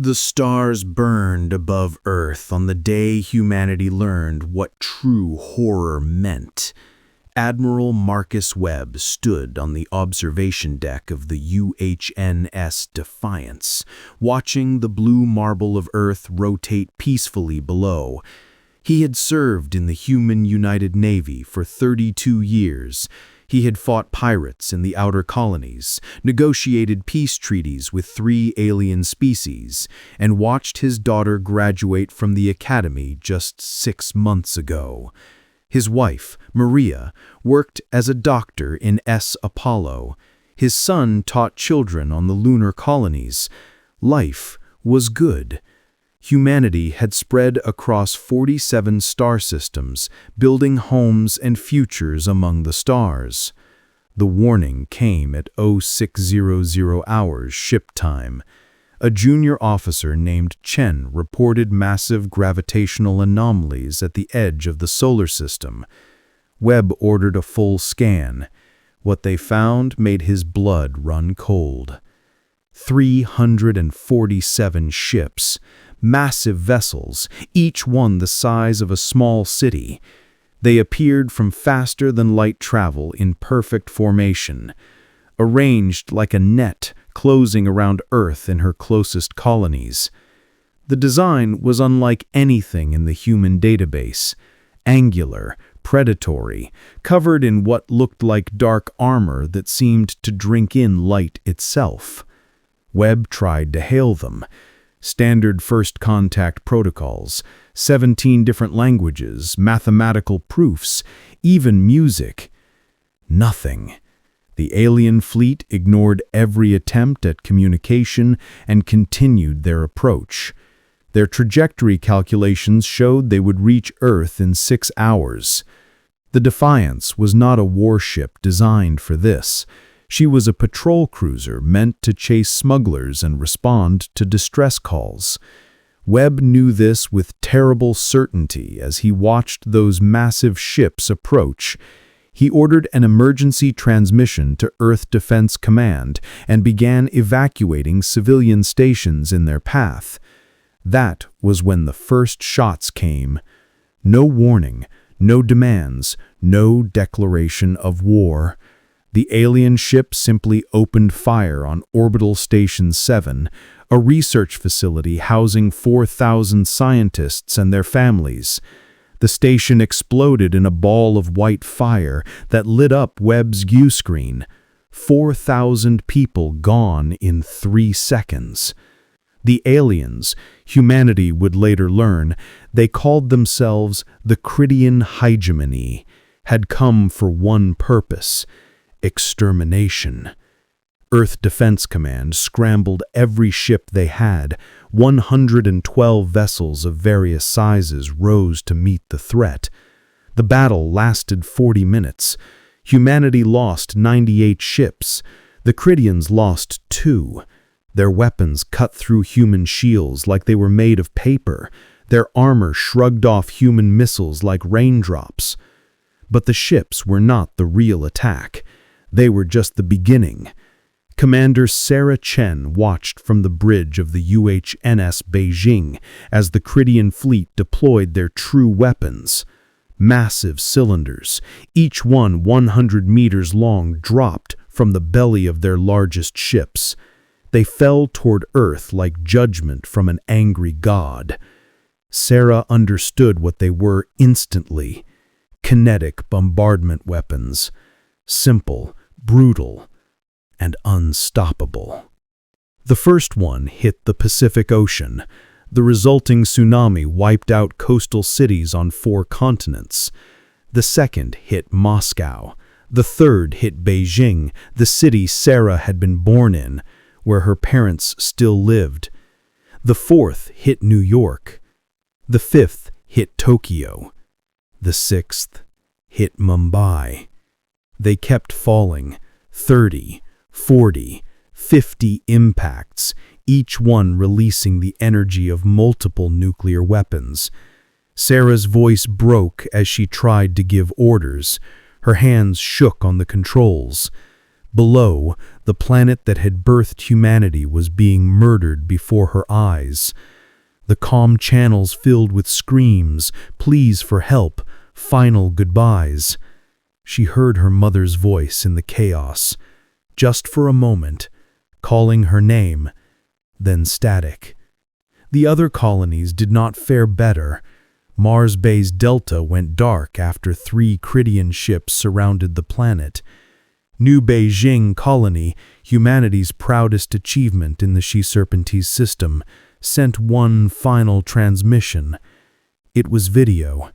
The stars burned above Earth on the day humanity learned what true horror meant. Admiral Marcus Webb stood on the observation deck of the UHNS Defiance, watching the blue marble of Earth rotate peacefully below. He had served in the Human United Navy for 32 years. He had fought pirates in the outer colonies, negotiated peace treaties with 3 alien species, and watched his daughter graduate from the academy just 6 months ago. His wife, Maria, worked as a doctor in S. Apollo. His son taught children on the lunar colonies. Life was good. Humanity had spread across 47 star systems, building homes and futures among the stars. The warning came at 0600 hours ship time. A junior officer named Chen reported massive gravitational anomalies at the edge of the solar system. Webb ordered a full scan. What they found made his blood run cold. 347 ships. Massive vessels, each one the size of a small city. They appeared from faster-than-light travel in perfect formation, arranged like a net closing around Earth and her closest colonies. The design was unlike anything in the human database. Angular, predatory, covered in what looked like dark armor that seemed to drink in light itself. Webb tried to hail them. Standard first contact protocols, 17 different languages, mathematical proofs, even music. Nothing. The alien fleet ignored every attempt at communication and continued their approach. Their trajectory calculations showed they would reach Earth in 6 hours. The Defiance was not a warship designed for this. She was a patrol cruiser meant to chase smugglers and respond to distress calls. Webb knew this with terrible certainty as he watched those massive ships approach. He ordered an emergency transmission to Earth Defense Command and began evacuating civilian stations in their path. That was when the first shots came. No warning, no demands, no declaration of war. The alien ship simply opened fire on Orbital Station 7, a research facility housing 4,000 scientists and their families. The station exploded in a ball of white fire that lit up Webb's viewscreen. 4,000 people gone in 3 seconds. The aliens, humanity would later learn, they called themselves the Cridian Hegemony, had come for one purpose: extermination. Earth Defense Command scrambled every ship they had. 112 vessels of various sizes rose to meet the threat. The battle lasted 40 minutes. Humanity lost 98 ships. The Cridians lost 2. Their weapons cut through human shields like they were made of paper. Their armor shrugged off human missiles like raindrops. But the ships were not the real attack. They were just the beginning. Commander Sarah Chen watched from the bridge of the UHNS Beijing as the Cridian fleet deployed their true weapons. Massive cylinders, each one 100 meters long, dropped from the belly of their largest ships. They fell toward Earth like judgment from an angry god. Sarah understood what they were instantly: kinetic bombardment weapons. Simple, brutal, and unstoppable. The first one hit the Pacific Ocean. The resulting tsunami wiped out coastal cities on 4 continents. The second hit Moscow. The third hit Beijing, the city Sarah had been born in, where her parents still lived. The fourth hit New York. The fifth hit Tokyo. The sixth hit Mumbai. They kept falling, 30, 40, 50 impacts, each one releasing the energy of multiple nuclear weapons. Sarah's voice broke as she tried to give orders. Her hands shook on the controls. Below, the planet that had birthed humanity was being murdered before her eyes. The calm channels filled with screams, pleas for help, final goodbyes. She heard her mother's voice in the chaos, just for a moment, calling her name, then static. The other colonies did not fare better. Mars Bay's delta went dark after 3 Krydian ships surrounded the planet. New Beijing colony, humanity's proudest achievement in the She-Serpentine system, sent one final transmission. It was video.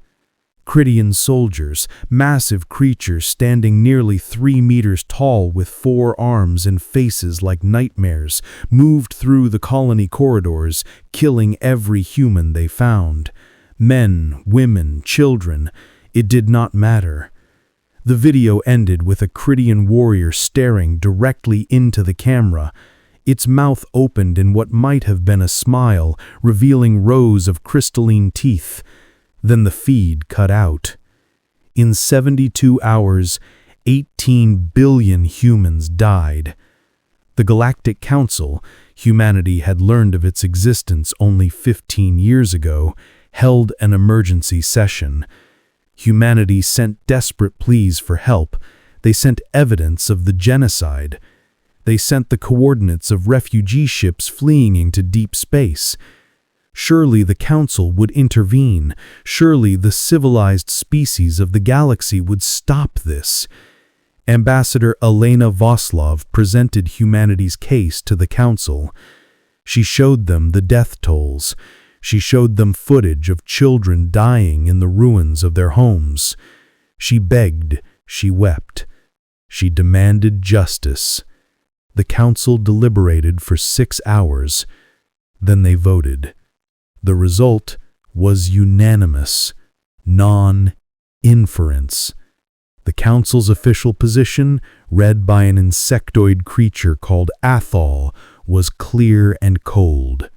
Krydian soldiers, massive creatures standing nearly 3 meters tall with 4 arms and faces like nightmares, moved through the colony corridors, killing every human they found. Men, women, children, it did not matter. The video ended with a Krydian warrior staring directly into the camera. Its mouth opened in what might have been a smile, revealing rows of crystalline teeth. Then the feed cut out. In 72 hours, 18 billion humans died. The Galactic Council, humanity had learned of its existence only 15 years ago, held an emergency session. Humanity sent desperate pleas for help. They sent evidence of the genocide. They sent the coordinates of refugee ships fleeing into deep space. Surely the Council would intervene. Surely the civilized species of the galaxy would stop this. Ambassador Elena Voslov presented humanity's case to the Council. She showed them the death tolls. She showed them footage of children dying in the ruins of their homes. She begged, she wept. She demanded justice. The Council deliberated for 6 hours. Then they voted. The result was unanimous, non-inference. The Council's official position, read by an insectoid creature called Athol, was clear and cold.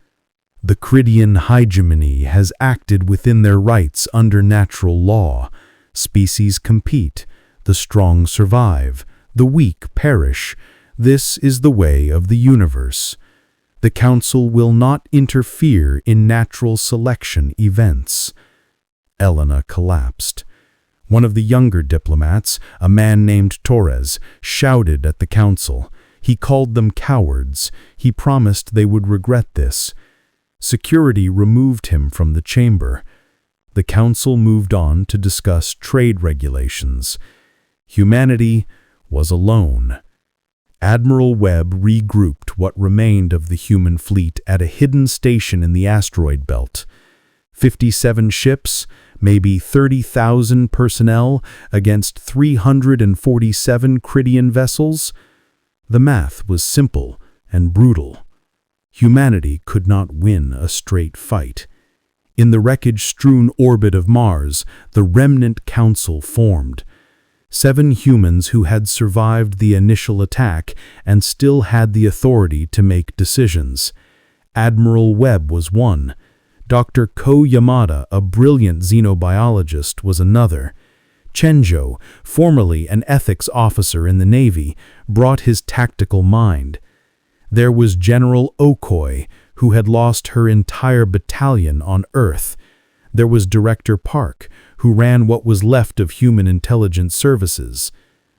The Krydian hegemony has acted within their rights under natural law. Species compete, the strong survive, the weak perish. This is the way of the universe. The Council will not interfere in natural selection events. Elena collapsed. One of the younger diplomats, a man named Torres, shouted at the Council. He called them cowards. He promised they would regret this. Security removed him from the chamber. The Council moved on to discuss trade regulations. Humanity was alone. Admiral Webb regrouped what remained of the human fleet at a hidden station in the asteroid belt. 57 ships, maybe 30,000 personnel against 347 Krydian vessels. The math was simple and brutal. Humanity could not win a straight fight. In the wreckage-strewn orbit of Mars, the Remnant Council formed. 7 humans who had survived the initial attack and still had the authority to make decisions. Admiral Webb was one. Dr. Ko Yamada, a brilliant xenobiologist, was another. Chenjo, formerly an ethics officer in the Navy, brought his tactical mind. There was General Okoi, who had lost her entire battalion on Earth. There was Director Park, who ran what was left of Human Intelligence Services.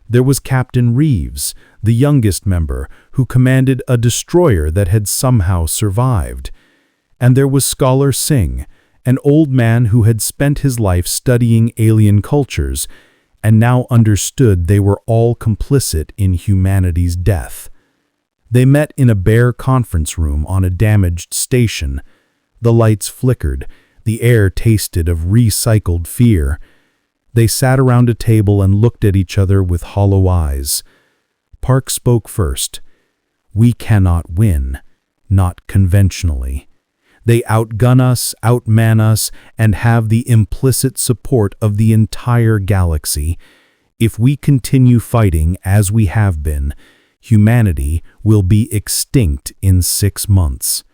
There was Captain Reeves, the youngest member, who commanded a destroyer that had somehow survived. And there was Scholar Singh, an old man who had spent his life studying alien cultures, and now understood they were all complicit in humanity's death. They met in a bare conference room on a damaged station. The lights flickered. The air tasted of recycled fear. They sat around a table and looked at each other with hollow eyes. Park spoke first. "We cannot win, not conventionally. They outgun us, outman us, and have the implicit support of the entire galaxy. If we continue fighting as we have been, humanity will be extinct in 6 months."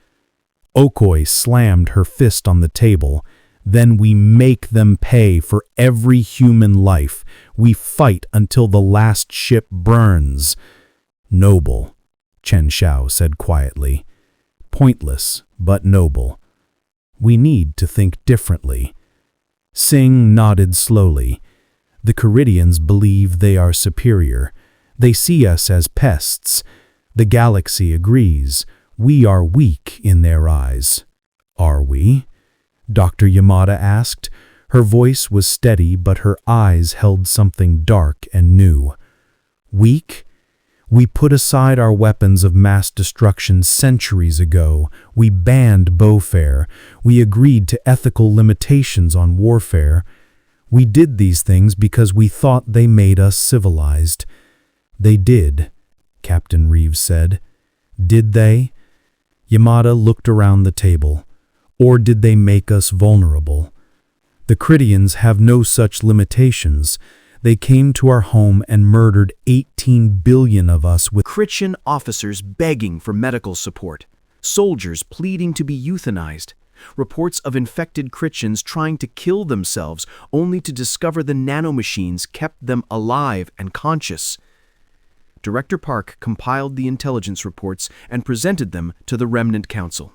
Okoi slammed her fist on the table. "Then we make them pay for every human life. We fight until the last ship burns." Noble, Chen Xiao said quietly. Pointless, but noble. We need to think differently. Singh nodded slowly. The Caridians believe they are superior. They see us as pests. The galaxy agrees. We are weak in their eyes. Are we? Dr. Yamada asked. Her voice was steady, but her eyes held something dark and new. Weak? We put aside our weapons of mass destruction centuries ago. We banned bowfare. We agreed to ethical limitations on warfare. We did these things because we thought they made us civilized. They did, Captain Reeves said. Did they? Yamada looked around the table. Or did they make us vulnerable? The Caridians have no such limitations. They came to our home and murdered 18 billion of us with Christian officers begging for medical support, soldiers pleading to be euthanized, reports of infected Christians trying to kill themselves only to discover the nanomachines kept them alive and conscious. Director Park compiled the intelligence reports and presented them to the Remnant Council.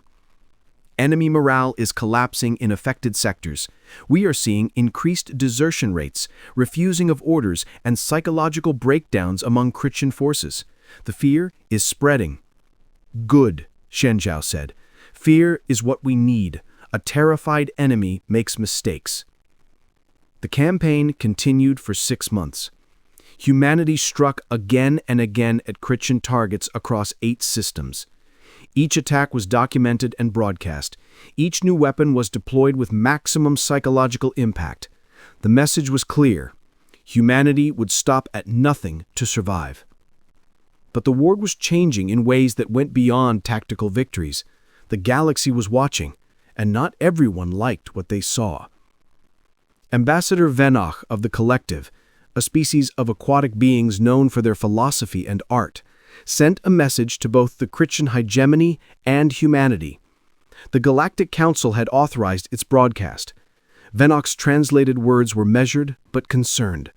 Enemy morale is collapsing in affected sectors. We are seeing increased desertion rates, refusing of orders, and psychological breakdowns among Christian forces. The fear is spreading. Good, Shen Zhao said. Fear is what we need. A terrified enemy makes mistakes. The campaign continued for 6 months. Humanity struck again and again at Christian targets across 8 systems. Each attack was documented and broadcast. Each new weapon was deployed with maximum psychological impact. The message was clear. Humanity would stop at nothing to survive. But the war was changing in ways that went beyond tactical victories. The galaxy was watching, and not everyone liked what they saw. Ambassador Venoch of the Collective, a species of aquatic beings known for their philosophy and art, sent a message to both the Christian hegemony and humanity. The Galactic Council had authorized its broadcast. Venoch's translated words were measured but concerned.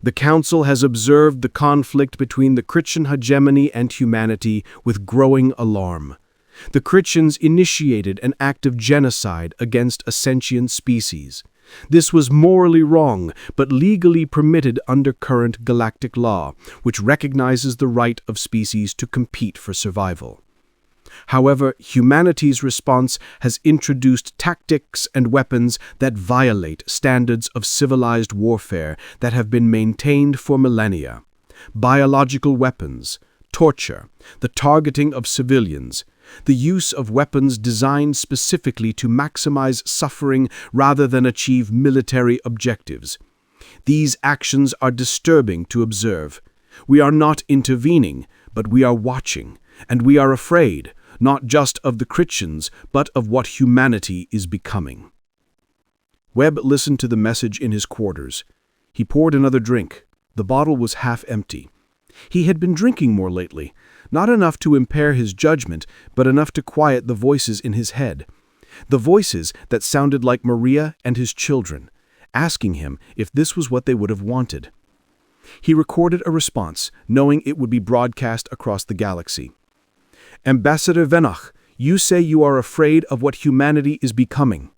The Council has observed the conflict between the Christian hegemony and humanity with growing alarm. The Christians initiated an act of genocide against a sentient species. This was morally wrong, but legally permitted under current galactic law, which recognizes the right of species to compete for survival. However, humanity's response has introduced tactics and weapons that violate standards of civilized warfare that have been maintained for millennia. Biological weapons, torture, the targeting of civilians, the use of weapons designed specifically to maximize suffering rather than achieve military objectives. These actions are disturbing to observe. We are not intervening, but we are watching, and we are afraid, not just of the Christians, but of what humanity is becoming. Webb listened to the message in his quarters. He poured another drink. The bottle was half empty. He had been drinking more lately, not enough to impair his judgment, but enough to quiet the voices in his head. The voices that sounded like Maria and his children, asking him if this was what they would have wanted. He recorded a response, knowing it would be broadcast across the galaxy. Ambassador Venoch, you say you are afraid of what humanity is becoming.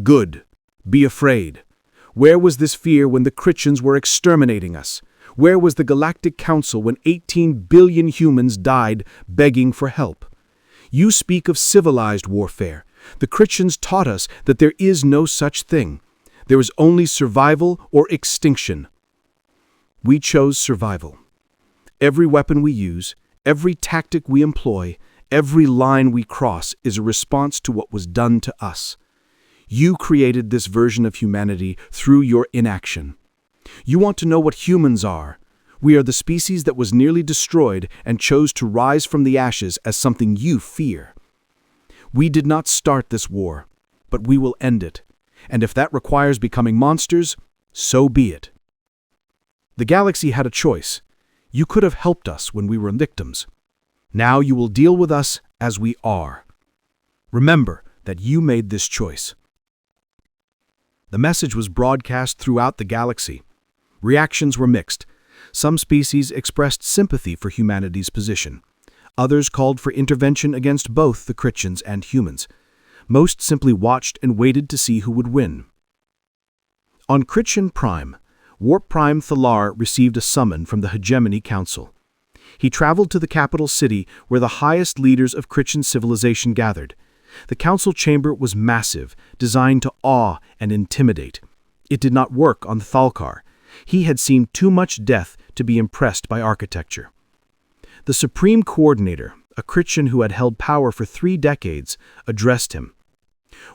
Good. Be afraid. Where was this fear when the Christians were exterminating us? Where was the Galactic Council when 18 billion humans died begging for help? You speak of civilized warfare. The Christians taught us that there is no such thing. There is only survival or extinction. We chose survival. Every weapon we use, every tactic we employ, every line we cross is a response to what was done to us. You created this version of humanity through your inaction. You want to know what humans are. We are the species that was nearly destroyed and chose to rise from the ashes as something you fear. We did not start this war, but we will end it. And if that requires becoming monsters, so be it. The galaxy had a choice. You could have helped us when we were victims. Now you will deal with us as we are. Remember that you made this choice. The message was broadcast throughout the galaxy. Reactions were mixed. Some species expressed sympathy for humanity's position. Others called for intervention against both the Chrittians and humans. Most simply watched and waited to see who would win. On Chrittian Prime, Warp Prime Thalar received a summon from the Hegemony Council. He traveled to the capital city where the highest leaders of Chrittian civilization gathered. The council chamber was massive, designed to awe and intimidate. It did not work on Thalkar. He had seen too much death to be impressed by architecture. The Supreme Coordinator, a Chrittian who had held power for 3 decades, addressed him.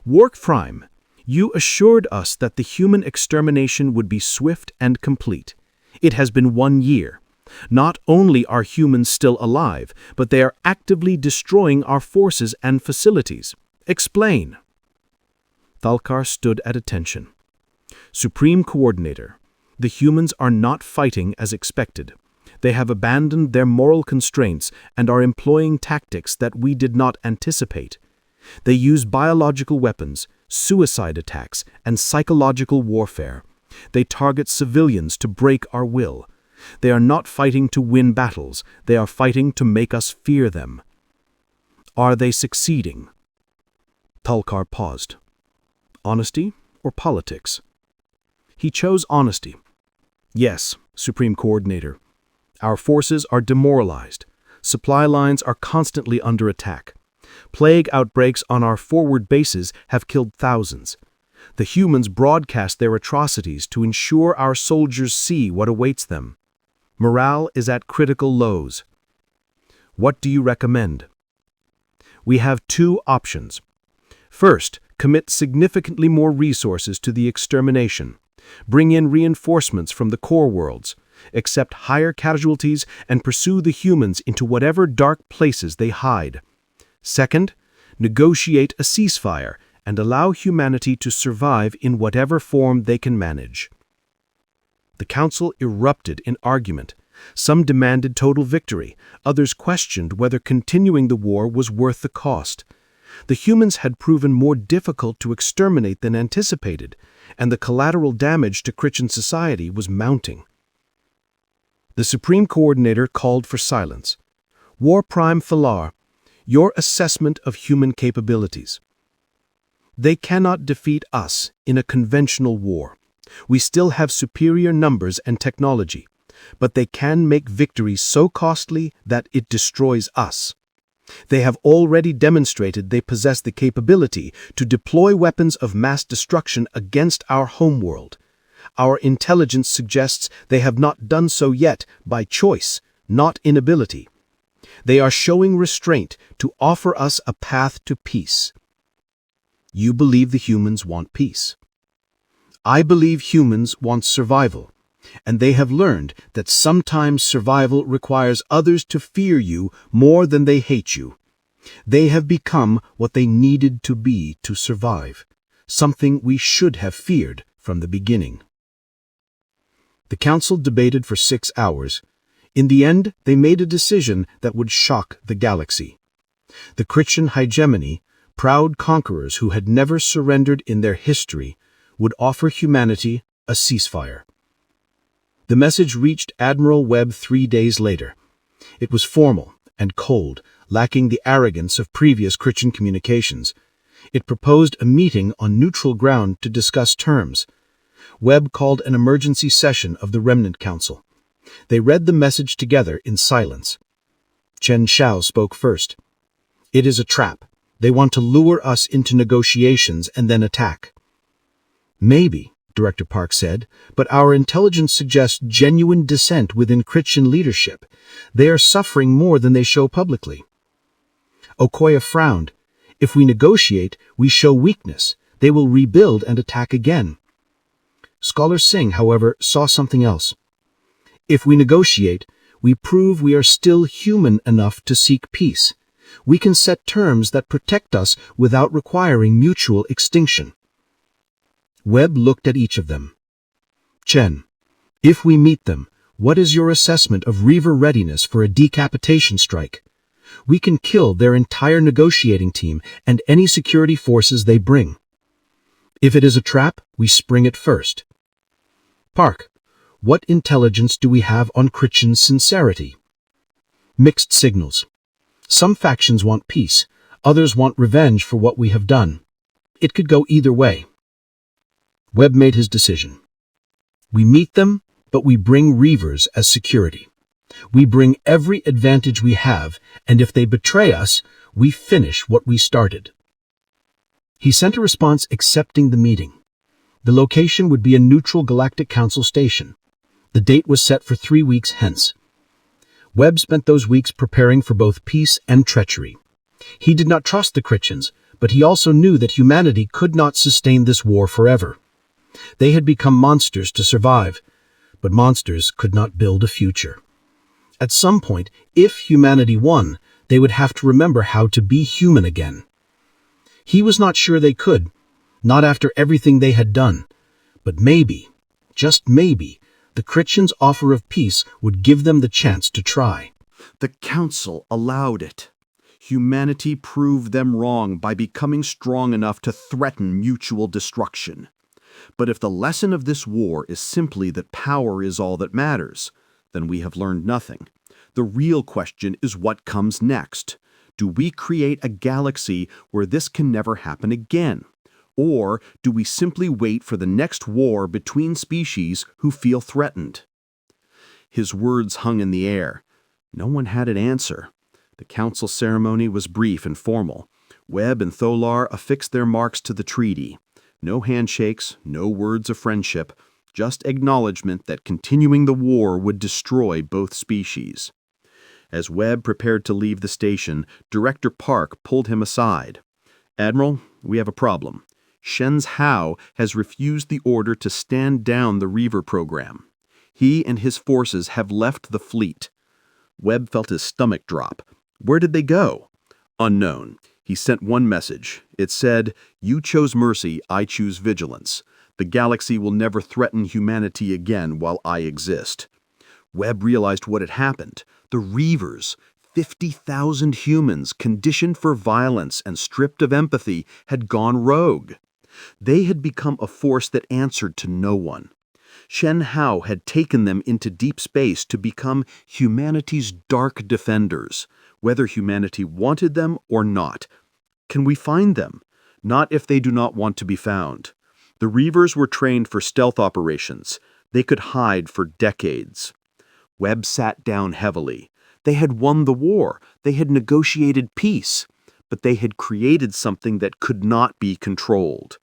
Warp Prime, you assured us that the human extermination would be swift and complete. It has been 1 year. Not only are humans still alive, but they are actively destroying our forces and facilities. Explain. Thalkar stood at attention. Supreme Coordinator, the humans are not fighting as expected. They have abandoned their moral constraints and are employing tactics that we did not anticipate. They use biological weapons, suicide attacks, and psychological warfare. They target civilians to break our will. They are not fighting to win battles. They are fighting to make us fear them. Are they succeeding? Thalkar paused. Honesty or politics? He chose honesty. Yes, Supreme Coordinator. Our forces are demoralized. Supply lines are constantly under attack. Plague outbreaks on our forward bases have killed thousands. The humans broadcast their atrocities to ensure our soldiers see what awaits them. Morale is at critical lows. What do you recommend? We have 2 options. First, commit significantly more resources to the extermination. Bring in reinforcements from the core worlds. Accept higher casualties and pursue the humans into whatever dark places they hide. Second, negotiate a ceasefire and allow humanity to survive in whatever form they can manage. The council erupted in argument. Some demanded total victory. Others questioned whether continuing the war was worth the cost. The humans had proven more difficult to exterminate than anticipated, and the collateral damage to Chrittian society was mounting. The Supreme Coordinator called for silence. War Prime Thalar, your assessment of human capabilities. They cannot defeat us in a conventional war. We still have superior numbers and technology, but they can make victory so costly that it destroys us. They have already demonstrated they possess the capability to deploy weapons of mass destruction against our homeworld. Our intelligence suggests they have not done so yet by choice, not inability. They are showing restraint to offer us a path to peace. You believe the humans want peace. I believe humans want survival, and they have learned that sometimes survival requires others to fear you more than they hate you. They have become what they needed to be to survive, something we should have feared from the beginning. The council debated for 6 hours. In the end, they made a decision that would shock the galaxy. The Chrittian hegemony, proud conquerors who had never surrendered in their history, would offer humanity a ceasefire. The message reached Admiral Webb 3 days later. It was formal and cold, lacking the arrogance of previous Chrittian communications. It proposed a meeting on neutral ground to discuss terms. Webb called an emergency session of the Remnant Council. They read the message together in silence. Chen Xiao spoke first. It is a trap. They want to lure us into negotiations and then attack. Maybe, Director Park said, but our intelligence suggests genuine dissent within Chrittian leadership. They are suffering more than they show publicly. Okoye frowned. If we negotiate, we show weakness. They will rebuild and attack again. Scholar Singh, however, saw something else. If we negotiate, we prove we are still human enough to seek peace. We can set terms that protect us without requiring mutual extinction. Webb looked at each of them. Chen, if we meet them, what is your assessment of Reaver readiness for a decapitation strike? We can kill their entire negotiating team and any security forces they bring. If it is a trap, we spring it first. Park, What intelligence do we have on Christian's sincerity? Mixed signals. Some factions want peace, others want revenge for what we have done. It could go either way. Webb made his decision. We meet them, but we bring Reavers as security. We bring every advantage we have, and if they betray us, we finish what we started. He sent a response accepting the meeting. The location would be a neutral Galactic Council station. The date was set for 3 weeks hence. Webb spent those weeks preparing for both peace and treachery. He did not trust the Christians, but he also knew that humanity could not sustain this war forever. They had become monsters to survive, but monsters could not build a future. At some point, if humanity won, they would have to remember how to be human again. He was not sure they could, not after everything they had done, but maybe, just maybe, the Christians' offer of peace would give them the chance to try. The Council allowed it. Humanity proved them wrong by becoming strong enough to threaten mutual destruction. But if the lesson of this war is simply that power is all that matters, then we have learned nothing. The real question is what comes next. Do we create a galaxy where this can never happen again? Or do we simply wait for the next war between species who feel threatened? His words hung in the air. No one had an answer. The council ceremony was brief and formal. Webb and Tholar affixed their marks to the treaty. No handshakes, no words of friendship, just acknowledgement that continuing the war would destroy both species. As Webb prepared to leave the station, Director Park pulled him aside. "Admiral, we have a problem. Shen's Hao has refused the order to stand down the Reaver program. He and his forces have left the fleet." Webb felt his stomach drop. Where did they go? Unknown. He sent one message. It said, "You chose mercy, I choose vigilance. The galaxy will never threaten humanity again while I exist." Webb realized what had happened. The Reavers, 50,000 humans conditioned for violence and stripped of empathy, had gone rogue. They had become a force that answered to no one. Shen Hao had taken them into deep space to become humanity's dark defenders, whether humanity wanted them or not. Can we find them? Not if they do not want to be found. The Reavers were trained for stealth operations. They could hide for decades. Webb sat down heavily. They had won the war. They had negotiated peace. But they had created something that could not be controlled.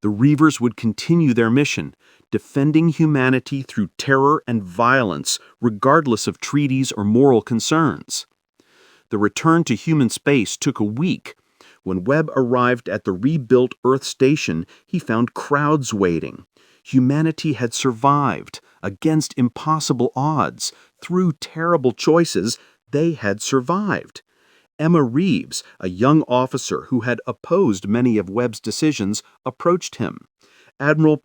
The Reavers would continue their mission, defending humanity through terror and violence, regardless of treaties or moral concerns. The return to human space took a week. When Webb arrived at the rebuilt Earth station, he found crowds waiting. Humanity had survived. Against impossible odds, through terrible choices, they had survived. Emma Reeves, a young officer who had opposed many of Webb's decisions, approached him. "Admiral,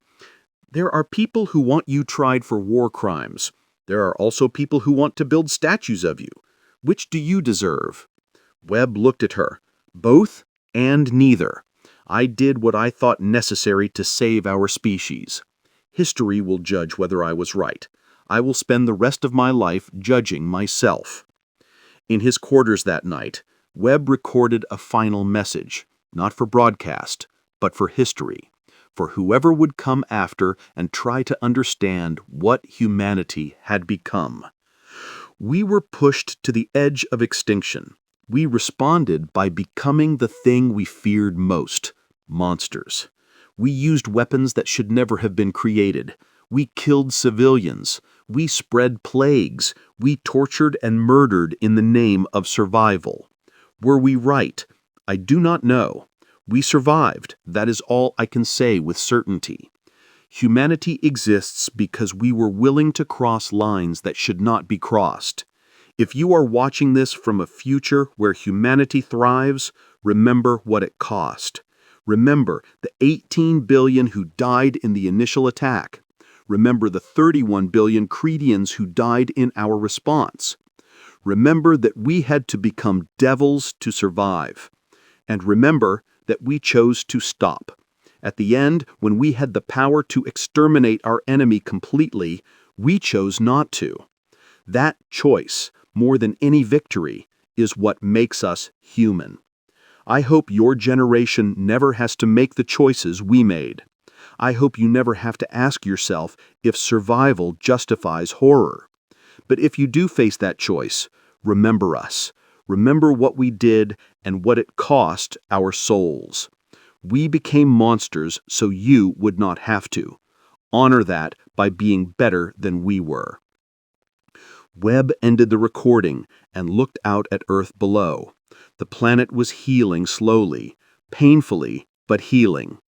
there are people who want you tried for war crimes. There are also people who want to build statues of you. Which do you deserve?" Webb looked at her. "Both and neither. I did what I thought necessary to save our species. History will judge whether I was right. I will spend the rest of my life judging myself." In his quarters that night, Webb recorded a final message, not for broadcast, but for history, for whoever would come after and try to understand what humanity had become. We were pushed to the edge of extinction. We responded by becoming the thing we feared most, monsters. We used weapons that should never have been created. We killed civilians. We spread plagues. We tortured and murdered in the name of survival. Were we right? I do not know. We survived. That is all I can say with certainty. Humanity exists because we were willing to cross lines that should not be crossed. If you are watching this from a future where humanity thrives, remember what it cost. Remember the 18 billion who died in the initial attack. Remember the 31 billion Credians who died in our response. Remember that we had to become devils to survive. And remember that we chose to stop. At the end, when we had the power to exterminate our enemy completely, We chose not to. That choice, more than any victory, is what makes us human. I hope your generation never has to make the choices we made. I hope you never have to ask yourself if survival justifies horror. But if you do face that choice, remember us. Remember what we did and what it cost our souls. We became monsters so you would not have to. Honor that by being better than we were. Webb ended the recording and looked out at Earth below. The planet was healing slowly, painfully, but healing.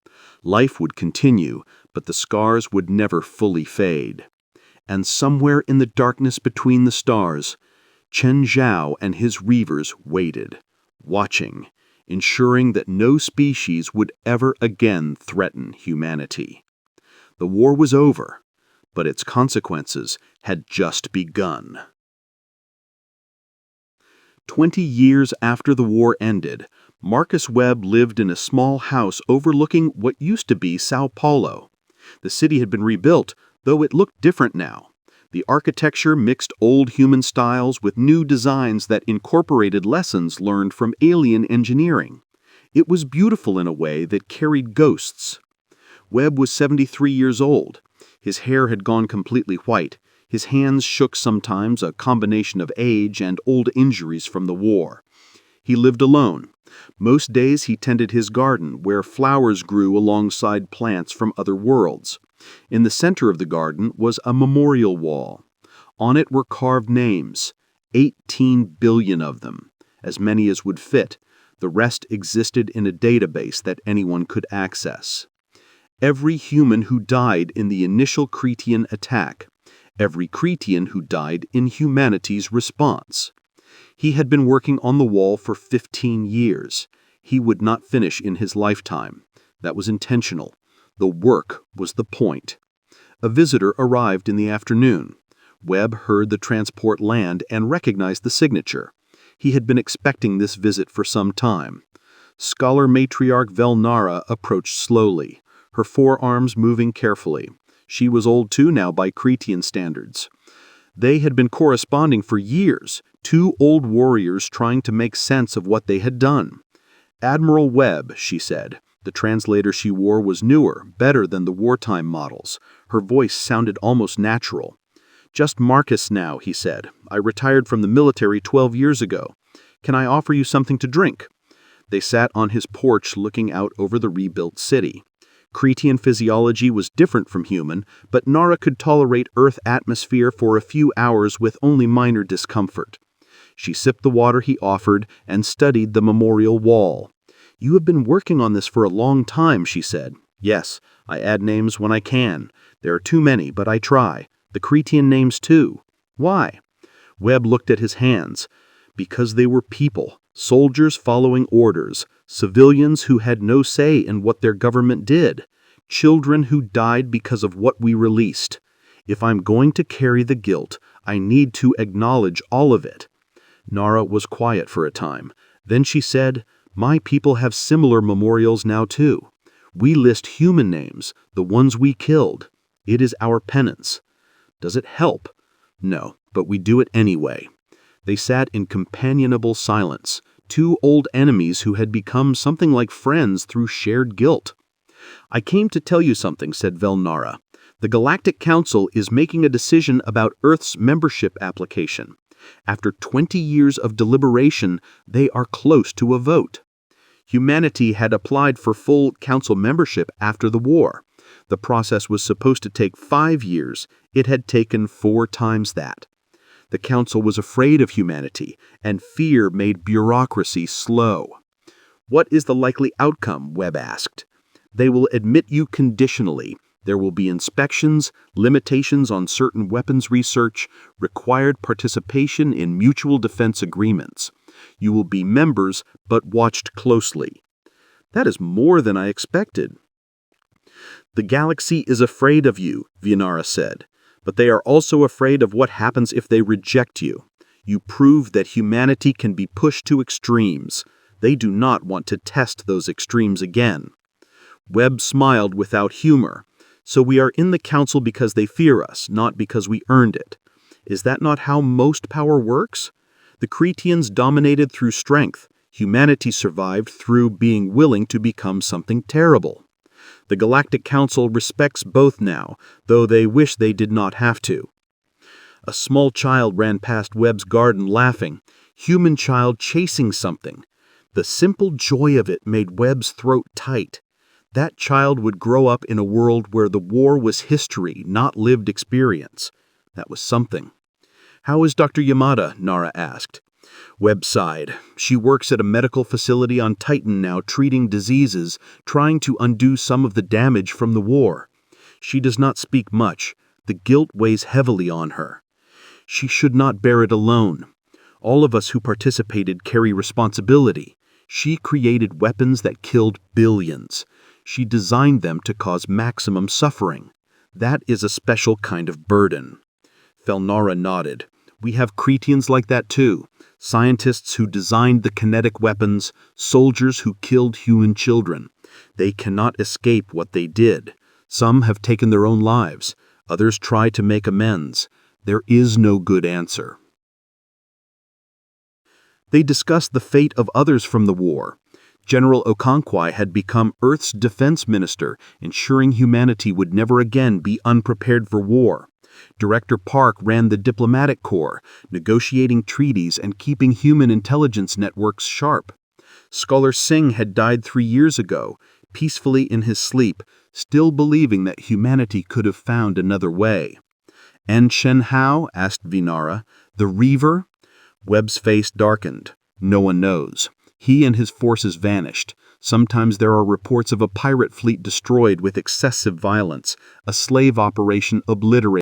Life would continue, but the scars would never fully fade. And somewhere in the darkness between the stars, Chen Zhao and his reavers waited, watching, ensuring that no species would ever again threaten humanity. The war was over, but its consequences had just begun. 20 years after the war ended, Marcus Webb lived in a small house overlooking what used to be Sao Paulo. The city had been rebuilt, though it looked different now. The architecture mixed old human styles with new designs that incorporated lessons learned from alien engineering. It was beautiful in a way that carried ghosts. Webb was 73 years old. His hair had gone completely white. His hands shook sometimes, a combination of age and old injuries from the war. He lived alone. Most days he tended his garden, where flowers grew alongside plants from other worlds. In the center of the garden was a memorial wall. On it were carved names, 18 billion of them, as many as would fit. The rest existed in a database that anyone could access. Every human who died in the initial Cretian attack, every Cretian who died in humanity's response. He had been working on the wall for 15 years. He would not finish in his lifetime. That was intentional. The work was the point. A visitor arrived in the afternoon. Webb heard the transport land and recognized the signature. He had been expecting this visit for some time. Scholar matriarch Velnara approached slowly, her forearms moving carefully. She was old too now by Cretian standards. They had been corresponding for years, two old warriors trying to make sense of what they had done. Admiral Webb, she said. The translator she wore was newer, better than the wartime models. Her voice sounded almost natural. Just Marcus now, he said. I retired from the military 12 years ago. Can I offer you something to drink? They sat on his porch looking out over the rebuilt city. Cretian physiology was different from human, but Nara could tolerate Earth atmosphere for a few hours with only minor discomfort. She sipped the water he offered and studied the memorial wall. You have been working on this for a long time, she said. Yes, I add names when I can. There are too many, but I try. The Cretian names too. Why? Webb looked at his hands. Because they were people, soldiers following orders, civilians who had no say in what their government did, children who died because of what we released. If I'm going to carry the guilt, I need to acknowledge all of it. Nara was quiet for a time. Then she said, My people have similar memorials now too. We list human names, the ones we killed. It is our penance. Does it help? No, but we do it anyway. They sat in companionable silence, two old enemies who had become something like friends through shared guilt. I came to tell you something, said Velnara. The Galactic Council is making a decision about Earth's membership application. After 20 years of deliberation, they are close to a vote. Humanity had applied for full council membership after the war. The process was supposed to take 5 years. It had taken 4 times that. The council was afraid of humanity, and fear made bureaucracy slow. What is the likely outcome? Webb asked. They will admit you conditionally. There will be inspections, limitations on certain weapons research, required participation in mutual defense agreements. You will be members, but watched closely. That is more than I expected. The galaxy is afraid of you, Velnara said. But they are also afraid of what happens if they reject you. You prove that humanity can be pushed to extremes. They do not want to test those extremes again. Webb smiled without humor. So we are in the council because they fear us, not because we earned it. Is that not how most power works? The Cretians dominated through strength. Humanity survived through being willing to become something terrible. The Galactic Council respects both now, though they wish they did not have to. A small child ran past Webb's garden laughing, human child chasing something. The simple joy of it made Webb's throat tight. That child would grow up in a world where the war was history, not lived experience. That was something. "How is Dr. Yamada?" Nara asked. Webb sighed. She works at a medical facility on Titan now, treating diseases, trying to undo some of the damage from the war. She does not speak much. The guilt weighs heavily on her. She should not bear it alone. All of us who participated carry responsibility. She created weapons that killed billions. She designed them to cause maximum suffering. That is a special kind of burden. Felnara nodded. We have Cretians like that too. Scientists who designed the kinetic weapons, soldiers who killed human children. They cannot escape what they did. Some have taken their own lives. Others try to make amends. There is no good answer. They discussed the fate of others from the war. General Okonkwo had become Earth's defense minister, ensuring humanity would never again be unprepared for war. Director Park ran the diplomatic corps, negotiating treaties and keeping human intelligence networks sharp. Scholar Singh had died 3 years ago, peacefully in his sleep, still believing that humanity could have found another way. "And Shen Hao?" asked Vinara. "The Reaver?" Webb's face darkened. No one knows. He and his forces vanished. Sometimes there are reports of a pirate fleet destroyed with excessive violence, a slave operation obliterated.